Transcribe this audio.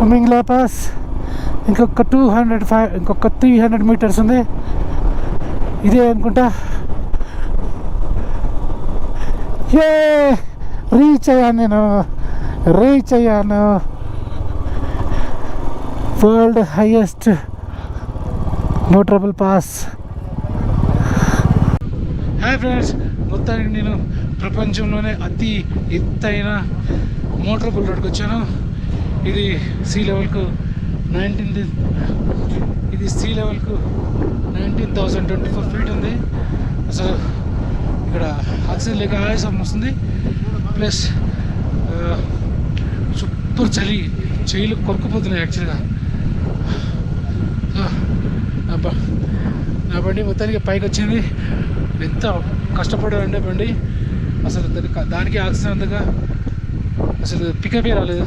మింగ్లా pass ఇంకొక 300 metres ఉంది. ఇదే అనుకుంటా. రీచ్ అయ్యాను world highest no trouble pass. Hi friends, మొత్తానికి నేను ప్రపంచంలోనే అతి ఎత్తైన నో ట్రబుల్ రోడ్కి వచ్చాను. ఇది సీ లెవెల్కు 19,024 ఫీట్ ఉంది. అసలు ఇక్కడ ఆక్సిజన్ లేక ఆయాసం వస్తుంది. ప్లస్ సూపర్ చలి, చెయ్యిలు కొరుకుపోతున్నాయి యాక్చువల్గా. నా బండి మొత్తానికి పైకి వచ్చింది. ఎంత కష్టపడాలంటే బండి అసలు దానికి ఆక్సిజన్ అంతగా అసలు పికపే రాలేదు.